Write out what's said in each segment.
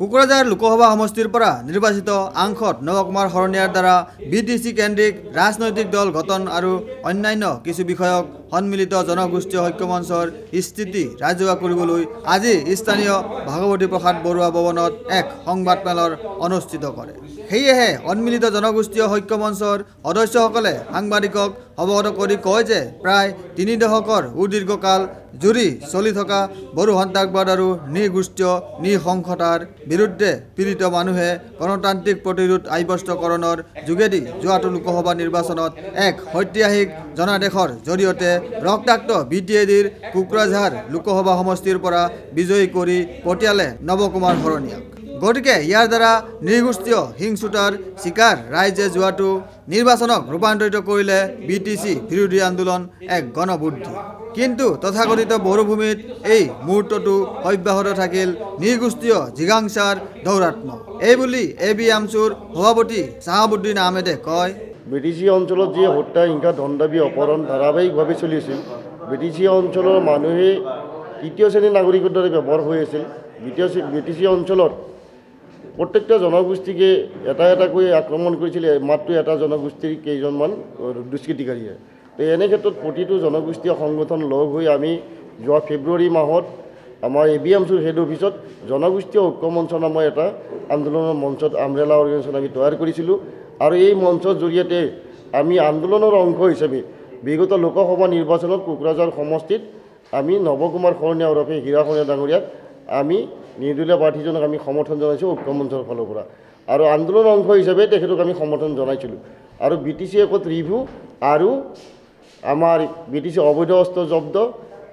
কোকৰাঝাৰ লোকসভা সমষ্টিৰ পৰা নিৰ্বাচিত আংশত নৱকুমাৰ শৰণীয়াৰ দ্বাৰা বিটিচি কেন্দ্ৰিক ৰাজনৈতিক দল গঠন আৰু অন্যান্য কিছু বিষয়ক সন্মিলিত জনগোষ্ঠীয় ঐক্যমঞ্চৰ স্থিতি ৰাজহুৱা কৰিবলৈ আজি স্থানীয় ভাগৱতী প্ৰসাদ বৰুৱা ভৱনত এক সংবাদমেলৰ অনুষ্ঠিত কৰে। সেয়েহে সন্মিলিত জনগোষ্ঠীয় ঐক্যমঞ্চৰ সদস্যসকলে সাংবাদিকক অৱগত কৰি কয় যে প্ৰায় ৩ দশকৰ সুদীৰ্ঘকাল জুৰি চলি থকা বড়ো সন্ত্ৰাসবাদ আৰু নৃগোষ্ঠীয় নৃশংসতাৰ বিৰুদ্ধে পীড়িত মানুহে গণতান্ত্ৰিক প্ৰতিৰোধ সাব্যস্তকৰণৰ যোগেদি যোৱাটো লোকসভা নিৰ্বাচনত এক ঐতিহাসিক জনাদেশৰ জৰিয়তে ৰক্তাক্ত বিটিএডিৰ কোকৰাঝাৰ লোকসভা সমষ্টিৰ পৰা বিজয়ী কৰি পঠিয়ালে নৱকুমাৰ শৰণীয়াক। গতিকে ইয়াৰ দ্বাৰা নৃগোষ্ঠীয় হিংসুতাৰ চিকাৰ ৰাইজে যোৱাটো নিৰ্বাচনক ৰূপান্তৰিত কৰিলে বিটিচি বিৰোধী আন্দোলন এক গণবুদ্ধি। কিন্তু তথাকথিত বড়োভূমিত এই মুহূৰ্তটো অব্যাহত থাকিল নৃগোষ্ঠীয় জিঘাংসাৰ দৌৰাত্ম্য। এইবুলি ABMCৰ সভাপতি চাহাবুদ্দিন আহমেদে কয়, বিটিচি অঞ্চলত যি হত্যা হিংসা ধন-দাবী অপহৰণ ধাৰাবাহিকভাৱে চলি আছিল। বিটিচি অঞ্চলৰ মানুহে তৃতীয় শ্ৰেণীৰ নাগৰিকৰ দৰে ব্যৱহাৰ হৈ আছিল। বিটিচি অঞ্চলত প্ৰত্যেকটা জনগোষ্ঠীকে এটা এটাকৈ আক্ৰমণ কৰিছিল, মাত্ৰ এটা জনগোষ্ঠীৰ কেইজনমান দুষ্কৃতিকাৰীয়ে। তো এনে ক্ষেত্ৰত প্ৰতিটো জনগোষ্ঠীয় সংগঠন লগ হৈ আমি যোৱা ফেব্ৰুৱাৰী মাহত আমাৰ ABMCৰ হেড অফিচত জনগোষ্ঠীয় ঐক্যমঞ্চ নামৰ এটা আন্দোলনৰ মঞ্চত আমব্ৰেলা অৰ্গেনাইজেশ্যন আমি তৈয়াৰ কৰিছিলোঁ। আৰু এই মঞ্চৰ জৰিয়তে আমি আন্দোলনৰ অংশ হিচাপে বিগত লোকসভা নিৰ্বাচনত কোকৰাঝাৰ সমষ্টিত আমি নৱকুমাৰ শৰণীয়া ওৰফে হীৰা শৰণীয়া ডাঙৰীয়াক আমি নিৰ্দলীয় প্ৰাৰ্থীজনক আমি সমৰ্থন জনাইছোঁ ঐক্যমঞ্চৰ ফালৰ পৰা। আৰু আন্দোলনৰ অংশ হিচাপে তেখেতক আমি সমৰ্থন জনাইছিলোঁ। আৰু বিটিচি একত ৰিভিউ আৰু আমাৰ বিটিচি অবৈধ অস্ত্ৰ জব্দ,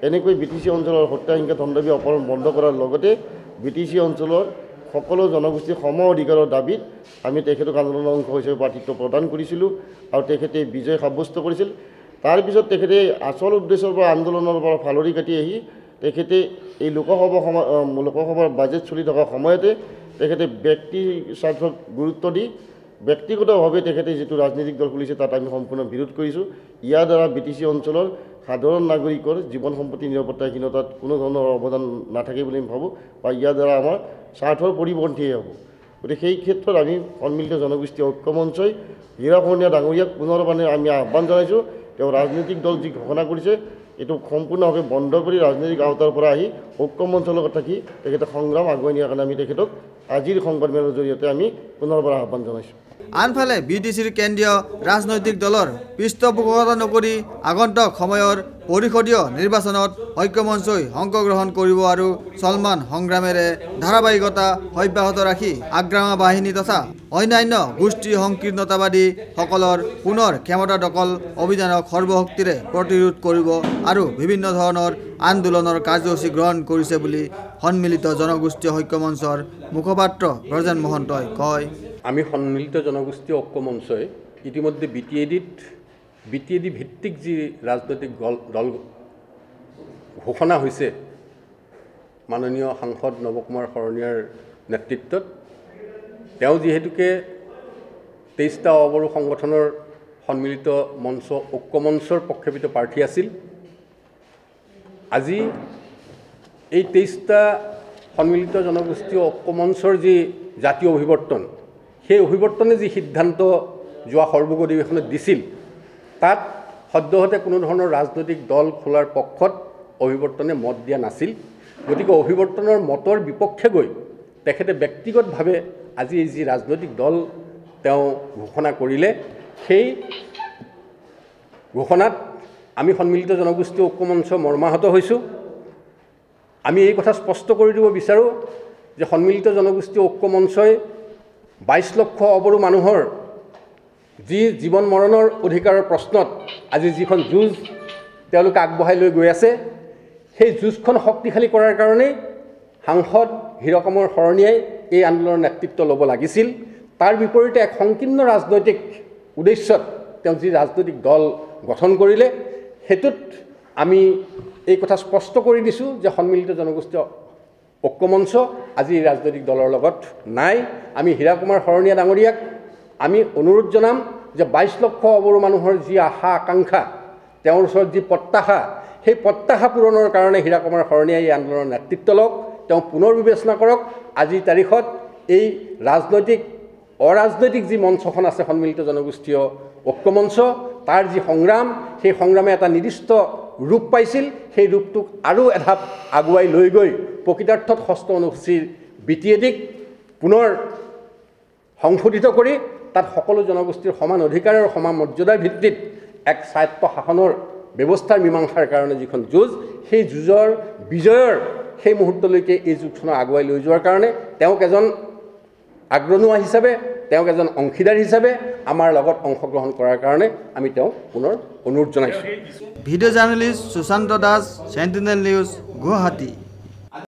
এনেকৈ বিটিচি অঞ্চলৰ হত্যা হিংসা ধন-দাবী অপহৰণ বন্ধ কৰাৰ লগতে বিটিচি অঞ্চলৰ সকলো জনগোষ্ঠীৰ সম অধিকাৰৰ দাবীত আমি তেখেতক আন্দোলনৰ অংশ হিচাপে প্ৰাৰ্থিত্ব প্ৰদান কৰিছিলোঁ আৰু তেখেতে বিজয় সাব্যস্ত কৰিছিল। তাৰপিছত তেখেতে আচল উদ্দেশ্যৰ পৰা আন্দোলনৰ পৰা ফালৰি কাটি আহি তেখেতে এই লোকসভাৰ বাজেট চলি থকা সময়তে তেখেতে ব্যক্তি স্বাৰ্থক গুৰুত্ব দি ব্যক্তিগতভাৱে তেখেতে যিটো ৰাজনৈতিক দল খুলিছে তাত আমি সম্পূৰ্ণ বিৰোধ কৰিছোঁ। ইয়াৰ দ্বাৰা বিটিচি অঞ্চলৰ সাধাৰণ নাগৰিকৰ জীৱন সম্পত্তি নিৰাপত্তাহীনতাত কোনো ধৰণৰ অৱদান নাথাকে বুলি আমি ভাবোঁ, বা ইয়াৰ দ্বাৰা আমাৰ স্বাৰ্থৰ পৰিপন্থীয়ে হ'ব। গতিকে সেই ক্ষেত্ৰত আমি সন্মিলিত জনগোষ্ঠীয় ঐক্যমঞ্চই হীৰা শৰণীয়া ডাঙৰীয়াক পুনৰবাৰে আমি আহ্বান জনাইছোঁ, তেওঁ ৰাজনৈতিক দল যি ঘোষণা কৰিছে এইটো সম্পূৰ্ণভাৱে বন্ধ কৰি ৰাজনৈতিক আওতাৰ পৰা আহি ঐক্যমঞ্চৰ লগত থাকি তেখেতে সংগ্ৰাম আগুৱাই নিয়াৰ কাৰণে আমি তেখেতক আজিৰ সংবাদমেলৰ জৰিয়তে আমি পুনৰবাৰ আহ্বান জনাইছোঁ। আনফালে বিটিচিৰ কেন্দ্ৰীয় ৰাজনৈতিক দলৰ পৃষ্ঠপোষকতা নকৰি আগন্তুক সময়ৰ পৰিষদীয় নিৰ্বাচনত ঐক্যমঞ্চই অংশগ্ৰহণ কৰিব আৰু চলমান সংগ্ৰামেৰে ধাৰাবাহিকতা অব্যাহত ৰাখি আগ্ৰামা বাহিনী তথা অন্যান্য গোষ্ঠী সংকীৰ্ণতাবাদীসকলৰ পুনৰ ক্ষমতা দখল অভিযানক সৰ্বশক্তিৰে প্ৰতিৰোধ কৰিব আৰু বিভিন্ন ধৰণৰ আন্দোলনৰ কাৰ্যসূচী গ্ৰহণ কৰিছে বুলি সন্মিলিত জনগোষ্ঠীয় ঐক্যমঞ্চৰ মুখপাত্ৰ ব্ৰজেন মহন্তই কয়। আমি সন্মিলিত জনগোষ্ঠীয় ঐক্যমঞ্চই ইতিমধ্যে বিটিএডি ভিত্তিক যি ৰাজনৈতিক দল ঘোষণা হৈছে মাননীয় সাংসদ নৱকুমাৰ শৰণীয়াৰ নেতৃত্বত, তেওঁ যিহেতুকে 23টা অবড়ো সংগঠনৰ সন্মিলিত মঞ্চ ঐক্যমঞ্চৰ প্ৰক্ষেপিত প্ৰাৰ্থী আছিল, আজি এই 23টা সন্মিলিত জনগোষ্ঠীয় ঐক্যমঞ্চৰ যি জাতীয় অভিৱৰ্তন, সেই অভিৱৰ্তনে যি সিদ্ধান্ত যোৱা সৰ্বগ অধিৱেশনত দিছিল তাত সদ্যহতে কোনো ধৰণৰ ৰাজনৈতিক দল খোলাৰ পক্ষত অভিৱৰ্তনে মত দিয়া নাছিল। গতিকে অভিৱৰ্তনৰ মতৰ বিপক্ষে গৈ তেখেতে ব্যক্তিগতভাৱে আজি এই যি ৰাজনৈতিক দল তেওঁ ঘোষণা কৰিলে, সেই ঘোষণাত আমি সন্মিলিত জনগোষ্ঠীয় ঐক্যমঞ্চ মৰ্মাহত হৈছোঁ। আমি এই কথা স্পষ্ট কৰি দিব বিচাৰোঁ যে সন্মিলিত জনগোষ্ঠীয় ঐক্যমঞ্চই 22 লক্ষ অবড়ো মানুহৰ যি জীৱন মৰণৰ অধিকাৰৰ প্ৰশ্নত আজি যিখন যুঁজ তেওঁলোকে আগবঢ়াই লৈ গৈ আছে, সেই যুঁজখন শক্তিশালী কৰাৰ কাৰণেই সাংসদ হীৰকমৰ শৰণীয়াই এই আন্দোলনৰ নেতৃত্ব ল'ব লাগিছিল। তাৰ বিপৰীতে এক সংকীৰ্ণ ৰাজনৈতিক উদ্দেশ্যত তেওঁ যি ৰাজনৈতিক দল গঠন কৰিলে, সেইটোত আমি এই কথা স্পষ্ট কৰি দিছোঁ যে সন্মিলিত জনগোষ্ঠীয় ঐক্যমঞ্চ আজি ৰাজনৈতিক দলৰ লগত নাই। আমি হীৰাকুমাৰ শৰণীয়া ডাঙৰীয়াক আমি অনুৰোধ জনাম যে 22 লক্ষ অবড়ো মানুহৰ যি আশা আকাংক্ষা, তেওঁৰ ওচৰত যি প্ৰত্যাশা, সেই প্ৰত্যাশা পূৰণৰ কাৰণে হীৰাকুমাৰ শৰণীয়াই এই আন্দোলনৰ নেতৃত্ব লওক। তেওঁ পুনৰ বিবেচনা কৰক। আজিৰ তাৰিখত এই অৰাজনৈতিক যি মঞ্চখন আছে সন্মিলিত জনগোষ্ঠীয় ঐক্য মঞ্চ, তাৰ যি সংগ্ৰাম, সেই সংগ্ৰামে এটা নিৰ্দিষ্ট ৰূপ পাইছিল। সেই ৰূপটোক আৰু এধাপ আগুৱাই লৈ গৈ প্ৰকৃতাৰ্থত ষষ্ঠ অনুসূচীৰ BTAD-ক পুনৰ সংশোধিত কৰি তাত সকলো জনগোষ্ঠীৰ সমান অধিকাৰ আৰু সমান মৰ্যাদাৰ ভিত্তিত এক স্বায়ত্ব শাসনৰ ব্যৱস্থাৰ মীমাংসাৰ কাৰণে যিখন যুঁজ, সেই যুঁজৰ বিজয়ৰ সেই মুহূৰ্তলৈকে এই যুঁজখনক আগুৱাই লৈ যোৱাৰ কাৰণে তেওঁক এজন আগ্ৰহী হিচাপে, তেওঁক এজন অংশীদাৰ হিচাপে আমাৰ লগত অংশগ্ৰহণ কৰাৰ কাৰণে আমি তেওঁক পুনৰ অনুৰোধ জনাইছোঁ। Video' journalist Sushanta Das, Sentinel News, Guwahati.